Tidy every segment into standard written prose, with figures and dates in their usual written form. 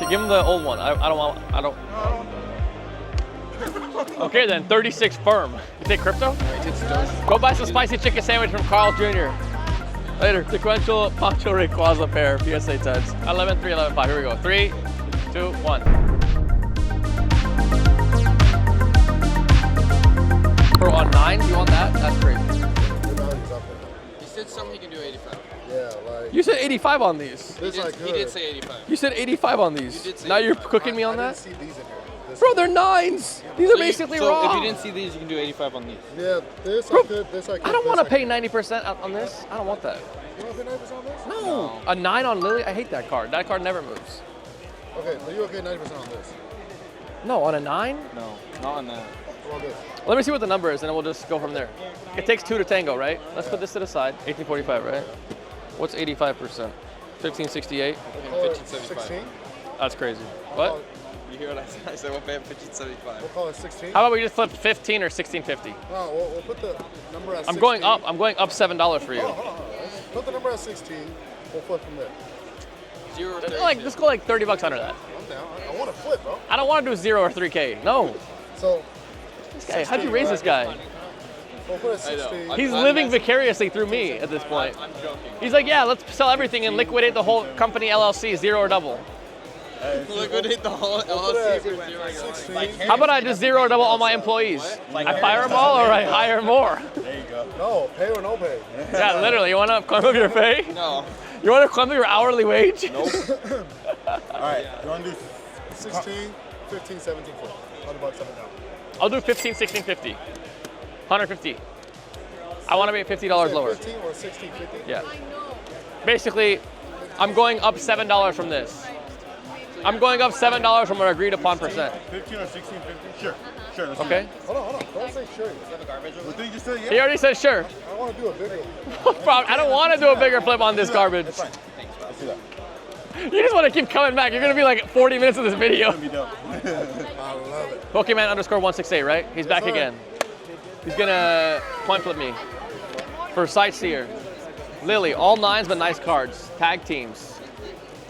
Give him the old one. I don't. Okay then, 36 firm. You take crypto? Go buy some spicy chicken sandwich from Carl Jr. Later, sequential Poncho Rayquaza pair, PSA 10s. 11-3, 11-5, here we go. 3, 2, 1. Bro, on 9, you want that? That's crazy. He said something he can do 85. Yeah, like. You said 85 on these. He did say 85. You said 85 on these. Now you're cooking me on that? I didn't see these in here. Bro, they're 9s. These are basically raw. If you didn't see these, you can do 85 on these. Yeah, this I could, this I could. I don't want to pay 90% on this. I don't want that. You want to pay 90% on this? No. A 9 on Lily? I hate that card. That card never moves. Okay, so you okay 90% on this? No, on a 9? No, not on that. What about this? Let me see what the number is, and then we'll just go from there. It takes 2 to tango, right? Let's put this to the side. 1845, right? What's 85%? 1568? 1575. 16? That's crazy. What? You hear what I said? I said we'll pay him 1575. We'll call it 16? How about we just flip 15 or 1650? No, we'll put the number at 16. I'm going up. I'm going up $7 for you. Hold on. Put the number at 16. We'll flip from there. 0 or 30. Like, let's go like 30 bucks under that. I'm down. I want to flip, bro. I don't want to do 0 or 3K. No. So, This guy, how'd you raise this guy? we'll put it at 16. He's living vicariously through me at this point. I'm joking. He's like, yeah, let's sell everything and liquidate the whole company LLC, 0 or double. Liquidate the whole LLC for 0 or 16. How about I just 0 or double all my employees? I fire them all or I hire more? There you go. No, pay or no pay. Yeah, literally. You want to climb up your pay? No. You want to climb up your hourly wage? Nope. All right, you want to do 16, 15, 17, 4. 100 bucks up and down. I'll do 15, 16, 50. 150. I want to be $50 lower. 15 or 16, 50? Yeah. Basically, I'm going up $7 from this. I'm going up $7 from an agreed upon percent. 15 or 16, 50? Sure. Sure. Let's Okay? Hold on. Don't say sure. What did you just say? He already said sure. I want to do a bigger. Bro, I don't want to do a bigger flip on this garbage. That's fine. Let's do that. You just want to keep coming back. You're going to be like 40 minutes of this video. I love it. Pokemon underscore 168, right? He's back sir. again. He's going to point flip me for Sightseer. Lily, all 9s but nice cards. Tag teams.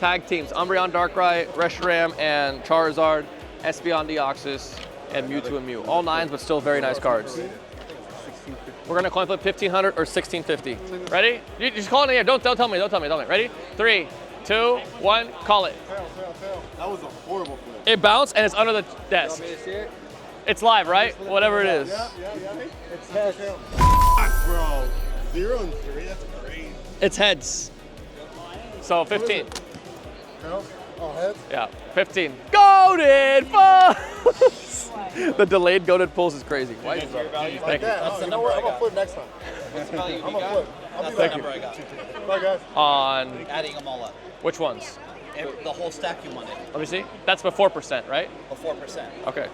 Umbreon Darkrai, Reshiram, and Charizard, Espeon Deoxys, and Mewtwo and Mew. All 9s but still very nice cards. We're going to coin flip 1500 or 1650. Ready? You just call it in the air. Don't tell me. Ready? 3, 2, 1, call it. That was a horrible flip. It bounced and it's under the desk. It's live, right? Whatever it is. Yeah. It's heads. Bro, 0 and 3, that's crazy. It's heads. So 15. Tails? Oh, heads? Yeah, 15. Goated pulls! The delayed goated pulls is crazy. Why? Like Thank you. that. Oh, you know what? I'm going to flip next time. What's the value I'm you going to got? flip. I'll That's be the back. number I got. Bye, guys. On Adding them all up. which ones? The whole stack you wanted, Let me see. That's before percent, right? for 4%. Okay.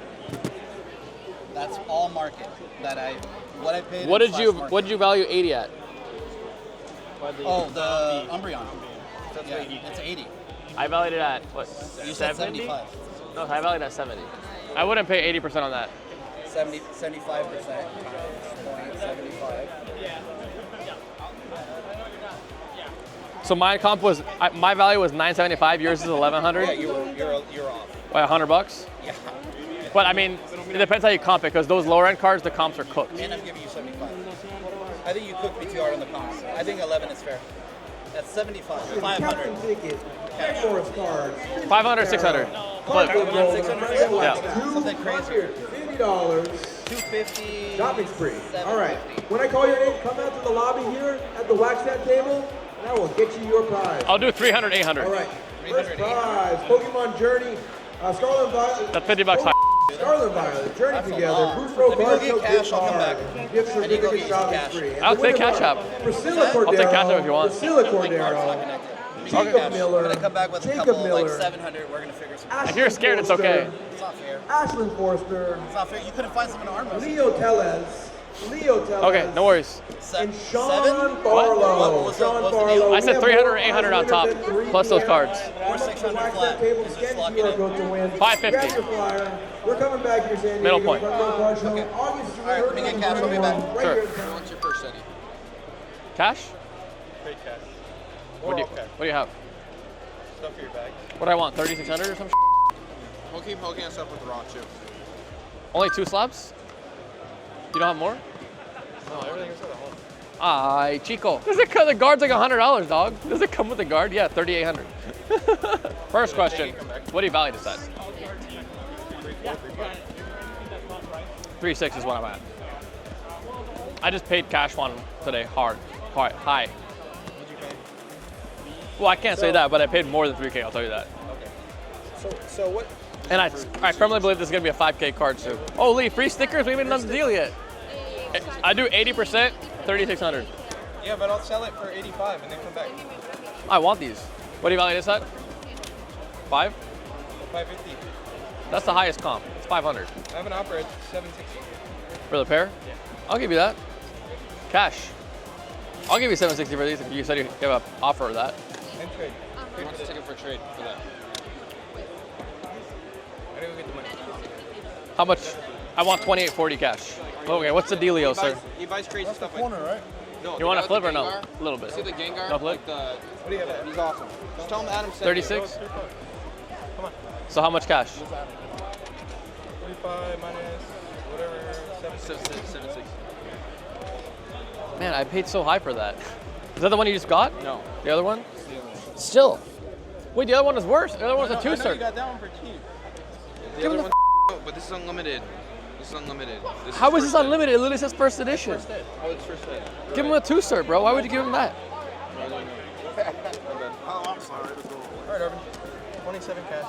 That's all market that what I paid. What in did you slash What did you value 80 at? Oh, the Umbreon. Yeah, it's 80. I valued it at what? You said 70? 75. No, I valued it at 70. I wouldn't pay 80% on that. 75% times 0.75. So my comp was my value was 975. Yours is 1100. Yeah, you're off. By $100. Yeah. But I mean, it depends how you comp it, because those lower end cards, the comps are cooked. And I'm giving you 75. I think you cooked me too hard on the comps. I think 11 is fair. That's 75. 500. Cash. 500, 600. Flip. 600. Yeah. Something crazier. $50. 250. Shopping spree. All right. When I call your name, come out to the lobby here at the wax stand table, and I will get you your prize. I'll do 300, 800. All right. First prize, Pokemon Journey, Scarlet and Violet. That's $50 high. Scarlet and Violet, Journey That's a together. lot. Boost Row Let me go card, get show cash, gift I'll come card, back. gift I need to go certificate, get shopping cash. spree. I'll take Cash App. Priscilla Cordero. I'll take Cash App if you want. Priscilla Card's not Cordero. connected. Jacob I'm Miller. gonna come back with a Jacob couple, like Miller. 700. We're gonna figure something out. If you're scared, it's okay. It's not fair. Ashlyn Forster. It's not fair. You couldn't find someone to arm wrestle. Leo Tellez. Okay, no worries. And Sean Seven? Barlow. What was the- Sean what's the Barlow. deal? I said We have 300 or more 800 on winners top, at 3 plus those p.m. cards. Or 600 Wax flat. that table, Just scan lock QR it in. code to win. 550. Grab your flyer. We're coming back here, San Diego. Middle point. Front row car show, Okay. August All right, let me get cash, I'll be back. right Sure. here in town. What's your first setting? Cash? Pay cash. What do you have? stuff for your bag. What do I want? 3,600 or some shit? We'll keep hooking us up with raw too. Only 2 slabs? You don't have more? No, everything's at home. Ay, chico. Does it come, the guard's like $100, dog. Does it come with the guard? Yeah, 3,800. First question, what do you value this at? 3.6 is what I'm at. I just paid cash one today, high. What'd you pay? Well, I can't say that, but I paid more than 3K, I'll tell you that. Okay. So what? And I firmly believe this is gonna be a 5K card too. Oh, Lee, free stickers, we haven't done the deal yet. I do 80%, 3,600. Yeah, but I'll sell it for 85 and then come back. I want these. What do you value this at? 5? 550. That's the highest comp. It's 500. I have an offer at 760. For the pair? Yeah. I'll give you that. Cash. I'll give you 760 for these if you said you have an offer of that. And trade. He wants to take it for trade for that. I didn't get the money. How much? I want 28.40 cash. Okay, what's the dealio, sir? He buys crazy That's the stuff corner, right? No, You want to to flip or no? A little bit. See the Gengar? No flip? Like the, What do you have at? he's awesome. Just tell him Adam said 36? Come on. So how much cash? 35 minus whatever, 760. Man, I paid so high for that. Is that the one you just got? No. The other one? Still. Wait, the other one is worse. The other one's a I know you two-cert. got that one for cheap. The other one, but this is unlimited. This is unlimited. How is this unlimited? It literally says first edition. Oh, it's first ed. Give him a two-cert, bro. Why would you give him that? Oh, I'm sorry. Let's go. All right, Arvin. 27 cash.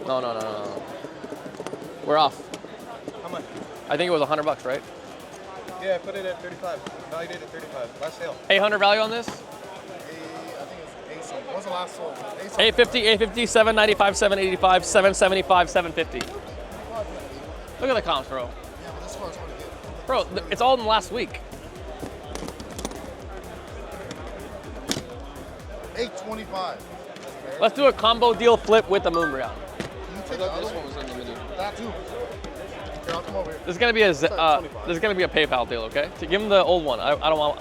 No. We're off. How much? I think it was $100, right? Yeah, I put it at 35. Valued it at 35. Last sale. 800 value on this? I think it's AC. What's the last one? AC. 850, 795, 785, 775, 750. Look at the comps, bro. Yeah, but this car's hard to get. Bro, it's all in the last week. 825. Let's do a combo deal flip with the Moonbreon. Can you I take the thought other this one? one was unlimited. That too. Here, I'll come over here. This is gonna be a PayPal deal, okay? To give him the old one. I don't want.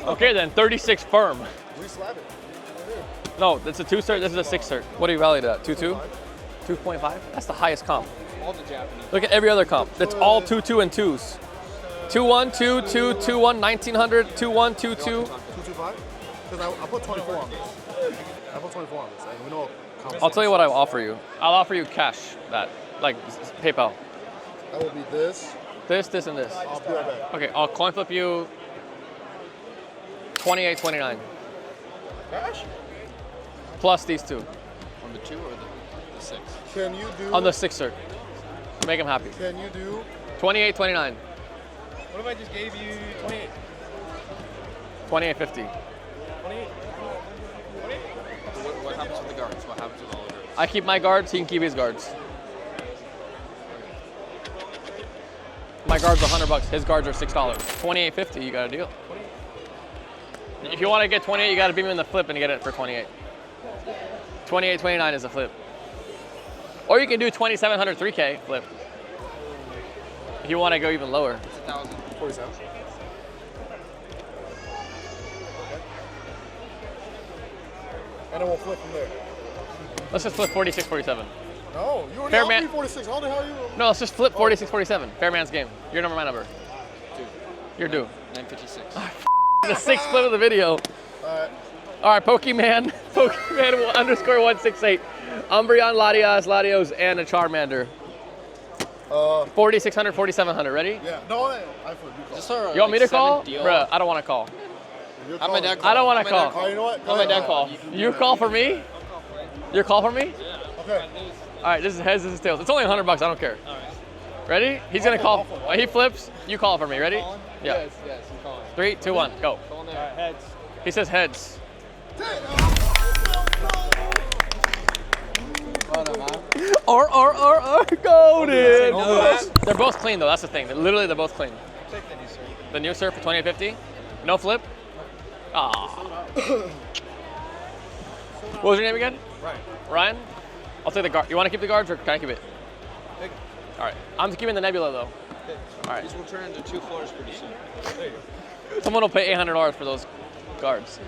Okay then, 36 firm. Re-slab it. No, that's a 2-cert. This is a 6-cert. What do you value that? 2.2? 2.5? That's the highest comp. All the Japanese. Look at every other comp. It's all 2.2 and 2s. 2.1, 2.2, 2.1, 1900, 2.1, 2.2. 225? Because I put 24 on this. I put 24 on this. And we know. I'll tell you what I'll offer you. I'll offer you cash that, like PayPal. That would be this. This, and this. I'll be right back. Okay, I'll coin flip you 28.29 Cash? plus these two On the 2 or the 6? Can you do? on the 6-cert. Make him happy. Can you do? 28.29, What if I just gave you 28? 28.50. 28? What happens with the guards? What happens with all of it? I keep my guards. He can keep his guards. My guards are $100. His guards are $6. 28.50. You got a deal. If you want to get 28, you got to beat me in the flip and get it for 28. 28.29 is a flip. Or you can do 2,700 3K flip. If you want to go even lower. It's 1,000. 47. And then we'll flip from there. Let's just flip 46, 47. No, you already Fair offered man- me 46. How the hell you? No, let's just flip 46, 47. Fair man's game. Your number, my number. Dude, You're due. 956. The 6th flip of the video. All right, Pokemon, Pokemon _168. Umbreon, Latios, and a Charmander. 4,600, 4,700. Ready? Yeah. No, I flip. You call. Just a, You want me to call? Deal. Bruh, I don't want to call. You're I'm a calling. deck I don't want I'm to a deck call. Oh, you know what? Go I'm a ahead. dead call. You call for me? You call for me? Okay. All right, this is heads, this is tails. It's only $100. I don't care. All right. Ready? He's gonna call. He flips. You call for me. Ready? Yeah. Yes, I'm calling. 3, 2, 1, go. Calling there. Heads. He says heads. R, go, dude. They're both clean though. That's the thing. Literally, they're both clean. Take the new sir. The new surf for 2850. No flip. Ah. What was your name again? Right. Ryan. I'll take the guard. You want to keep the guards or can I keep it? Take it. All right. I'm keeping the Nebula though. Okay. All right. These will turn into 2 floors pretty soon. There you go. Someone will pay $800 for those guards.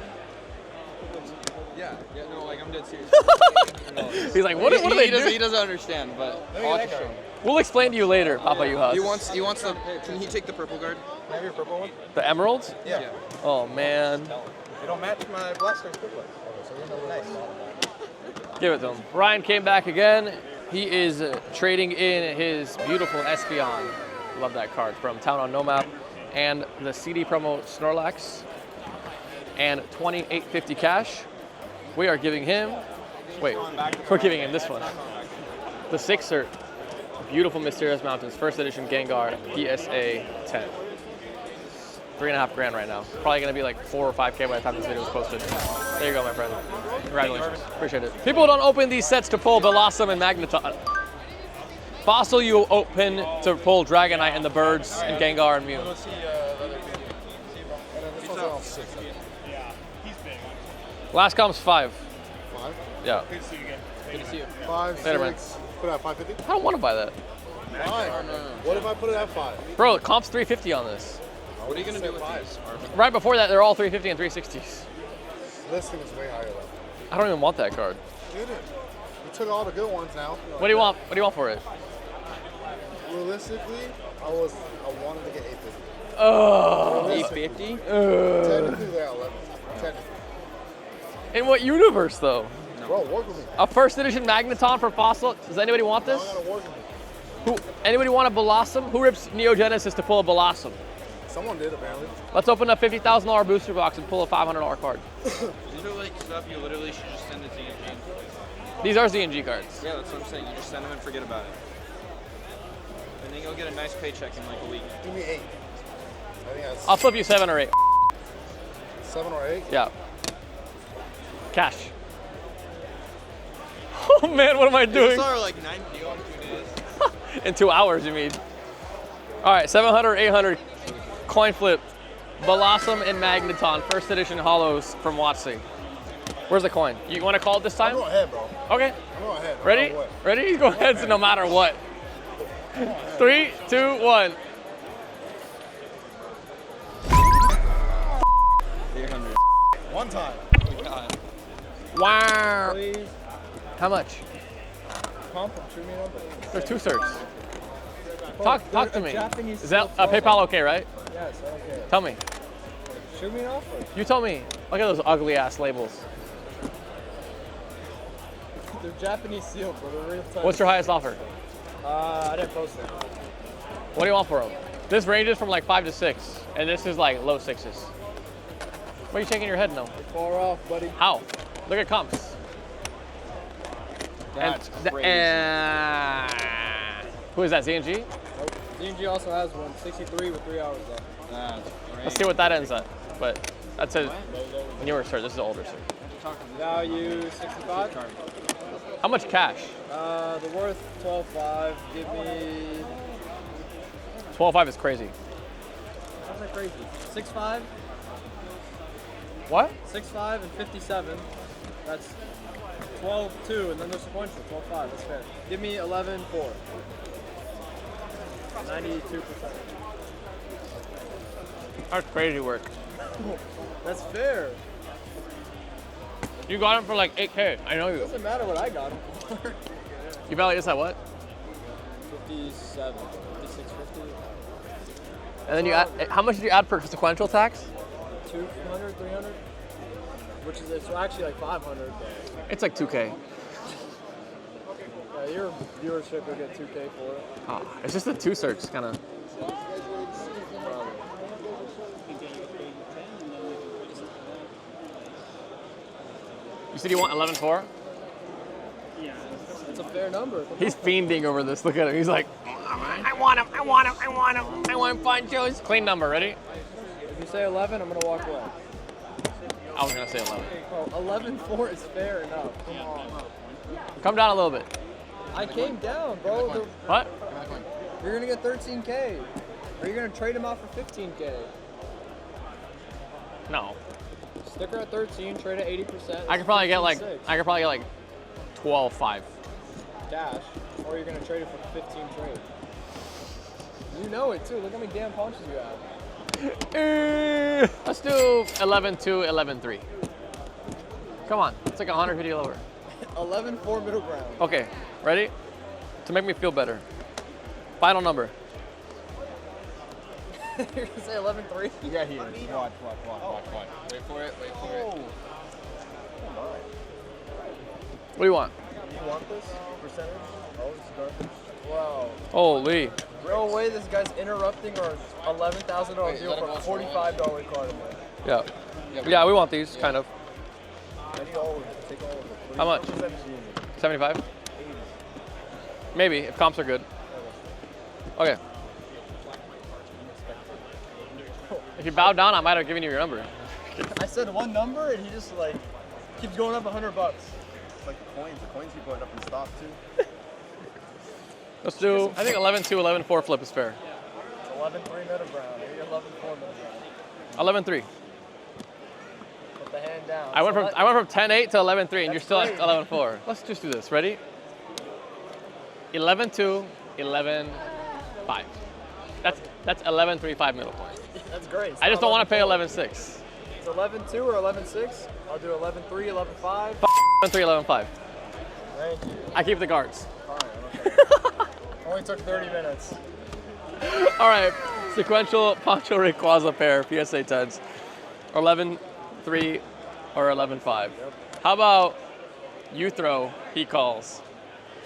Yeah, no, like I'm dead serious. He's like, what do they do? He doesn't understand, but I'll have to show him. We'll explain to you later, Papa Yuhas. He wants the. Can he take the purple guard? Can I have your purple one? The emeralds? Yeah. Oh, man. They don't match my blaster equivalent. Nice. Give it to him. Ryan came back again. He is trading in his beautiful Espeon. Love that card from Town on No Map. And the CD promo Snorlax. And 2850 cash. We are giving him, wait, we're giving him this one. The Sixer, beautiful Mysterious Mountains, first edition Gengar, PSA 10. 3.5 grand right now. Probably gonna be like 4 or 5K by the time this video is posted. There you go, my friend. Congratulations, appreciate it. People don't open these sets to pull Blossom and Magneton. Fossil you open to pull Dragonite and the birds and Gengar and Mew. Last comes 5. 5? Yeah. Good to see you again. Good to see you. 5, Later, man. 6. Put it at 550? I don't want to buy that. Why? What if I put it at 5? Bro, comp's 350 on this. What are you gonna do with these? Right before that, they're all 350 and 360s. This thing is way higher though. I don't even want that card. Get it. We took all the good ones now. What do you want? What do you want for it? Realistically, I wanted to get 850. Oh. 850? Technically, they're at 11. Technically. In what universe, though? Bro, work with me. A first edition Magneton for Fossil? Does anybody want Y'all this? gotta work with me. Anybody want a Blossom? Who rips Neo Genesis to pull a Blossom? Someone did apparently. Let's open a $50,000 booster box and pull a $500 card. These are like stuff you literally should just send to ZNG. These are ZNG cards. Yeah, that's what I'm saying. You just send them and forget about it. And then you'll get a nice paycheck in like a week. Give me 8. I think that's I'll flip you 7 or 8. 7 or 8. Yeah. Cash. Oh man, what am I doing? These are like 9P on 2 days. In 2 hours, you mean? All right, 700, 800, coin flip, Blossom and Magneton, first edition hollows from Watsy. Where's the coin? You want to call it this time? I'm going ahead, bro. Okay. I'm going ahead. no Ready? matter what. Ready? Go ahead, no matter what. 3, 2, 1. 800. One time. God. Wow. Please. How much? Pump and shoot me a number. There's 2 certs. Talk to me. Japanese Is that steel PayPal okay, right? Yes, okay. Tell me. Shoot me an offer. You tell me. Look at those ugly ass labels. They're Japanese sealed, but they're real tough. What's your highest offer? I didn't post it. What do you want for them? This ranges from like 5 to 6, and this is like low 6s. Why are you shaking your head no? Far off, buddy. How? Look at comps. That's crazy. Who is that, ZNG? DMG also has one, 63 with 3 hours left. That's great. Let's see what that ends at. But that's a newer cert. This is an older cert. Value 65. How much cash? The worth 12.5. Give me. 12.5 is crazy. How's that crazy? 6.5. What? 6.5 and 57. That's 12.2, and then there's sequential 12.5. That's fair. Give me 11.4. 92%. That's crazy work. That's fair. You got him for like 8K. I know you. Doesn't matter what I got him for. You value this at what? 57, 56.50. And then you add, how much did you add for sequential tax? 200, 300, which is it's actually like 500. It's like 2K. Yeah, your viewership will get 2K for it. Oh, it's just the 2 certs, kind of. You said you want 11.4? It's a fair number. He's fiending over this. Look at him. He's like, I want him. I want him. I want him. I want Ponchos. Clean number. Ready? If you say 11, I'm gonna walk away. I was gonna say 11. Oh, 11.4 is fair enough. Come on. Come down a little bit. I came down, bro. What? You're gonna get 13K. Or you're gonna trade him out for 15K. No. Sticker at 13, trade at 80%. I could probably get like 15.6 12.5. cash, or you're gonna trade it for 15 trade. You know it too. Look how many damn punches you have. Let's do 11.2, 11.3. Come on, it's like 150 lower. 11-4 middle ground. Okay, ready? To make me feel better. Final number. You're gonna say 11-3? Yeah, he is. Watch. Wait for it. What do you want? You want this percentage? Oh, it's garbage. Wow. Holy. No way this guy's interrupting our $11,000 deal for a $45 card in there. Yeah, we want these, kind of. I need all of it. Take all of it. How much? 75? Maybe, if comps are good. Okay. If you bow down, I might have given you your number. I said one number and he just like keeps going up $100. It's like the coins. The coins keep going up in stock too. Let's do, I think 11-2, 11-4 flip is fair. 11-3 middle ground. Maybe 11-4 middle ground. 11-3. Put the hand down. I went from 10-8 to 11-3, and you're still at 11-4. Let's just do this. Ready? 11-2, 11-5. That's 11-3-5 middle point. That's great. I just don't want to pay 11-6. It's 11-2 or 11-6. I'll do 11-3, 11-5. 11-3, 11-5. Thank you. I keep the guards. Fine, okay. Only took 30 minutes. All right, sequential Poncho Rayquaza pair, PSA 10s. 11-3 or 11-5. Yep. How about you throw, he calls?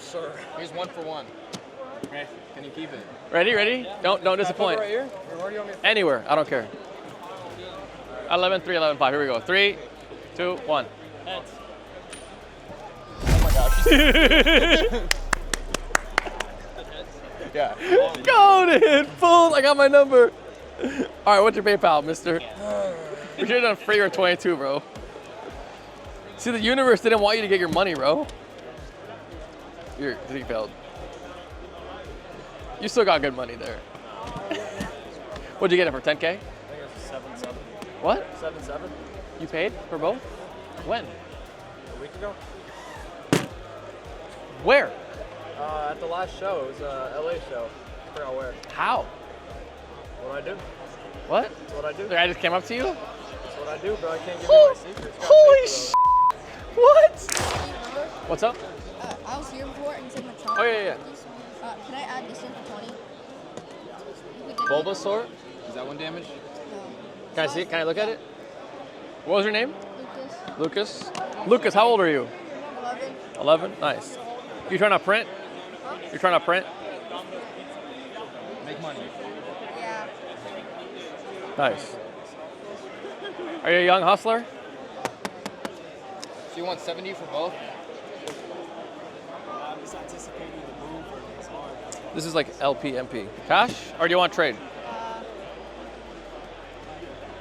Sure. Here's 1 for 1. Okay, can you keep it? Ready? Yeah. Don't disappoint. Right here? Where do you want me to Anywhere, I don't care. 11-3, 11-5, here we go. 3, 2, 1. Heads. Oh my gosh. Yeah. Goated! Full! I got my number. All right, what's your PayPal, mister? We should have done free or 22, bro. See, the universe didn't want you to get your money, bro. You failed. You still got good money there. What'd you get it for, 10K? I think it's 7-7. What? 7-7. You paid for both? When? A week ago. Where? At the last show. It was a LA show. I forgot where. How? What do I do? What? That's what I do. The guy just came up to you? That's what I do, but I can't give you my secrets. Holy sh! What? What's up? I was here before and said my trunk. Oh, yeah. Can I add this in for 20? Bulbasaur? Is that 1 damage? No. Can I see it? Can I look at it? What was your name? Lucas. Lucas, how old are you? 11. 11? Nice. You trying to print? Huh? You're trying to print? Make money. Yeah. Nice. Are you a young hustler? So you want 70 for both? This is like LPMP. Cash? Or do you want trade?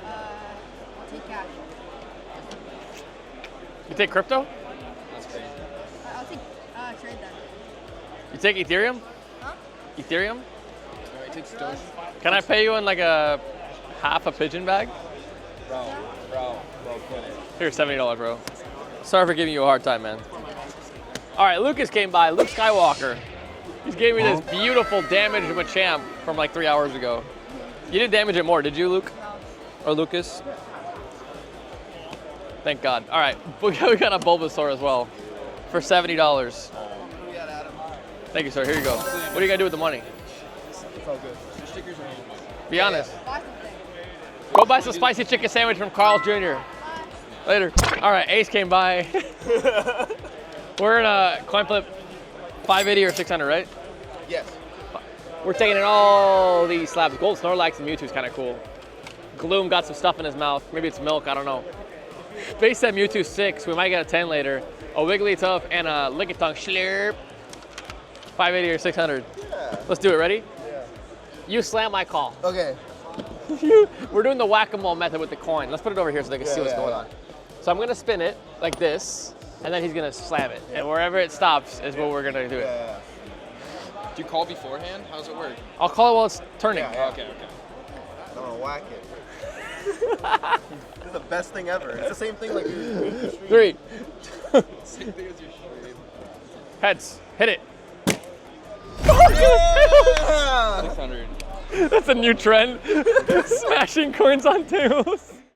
I'll take cash. You take crypto? That's crazy. I'll take trade then. You take Ethereum? Huh? Ethereum? Alright, take Doge. Can I pay you in like a half a pigeon bag? Bro, quit it. Here's $70, bro. Sorry for giving you a hard time, man. All right, Lucas came by. Luke Skywalker. He's gave me this beautiful damage Machamp from like 3 hours ago. You didn't damage it more, did you, Luke? No. Or Lucas? Thank God. All right, we got a Bulbasaur as well for $70. Thank you, sir. Here you go. What are you gonna do with the money? It's all good. Your stickers are Be honest. Buy something. Go buy some spicy chicken sandwich from Carl's Jr. Later. All right, Ace came by. We're in a coin flip 580 or 600, right? Yes. We're taking in all these slabs. Gold Snorlax and Mewtwo's kind of cool. Gloom got some stuff in his mouth. Maybe it's milk, I don't know. Base said Mewtwo 6, we might get a 10 later. A Wigglytuff and a Lickitung Slurp. 580 or 600. Yeah. Let's do it, ready? Yeah. You slam, I call. Okay. We're doing the whack-a-mole method with the coin. Let's put it over here so they can see what's going yeah. on. So I'm gonna spin it like this, and then he's gonna slam it. And wherever it stops is where we're gonna do it. Yeah. Do you call beforehand? How does it work? I'll call it while it's turning. Yeah. Okay. Don't whack it. It's the best thing ever. It's the same thing like you 3. Same thing as your stream. Heads. Hit it. Yeah! 600. That's a new trend. Smashing coins on tails.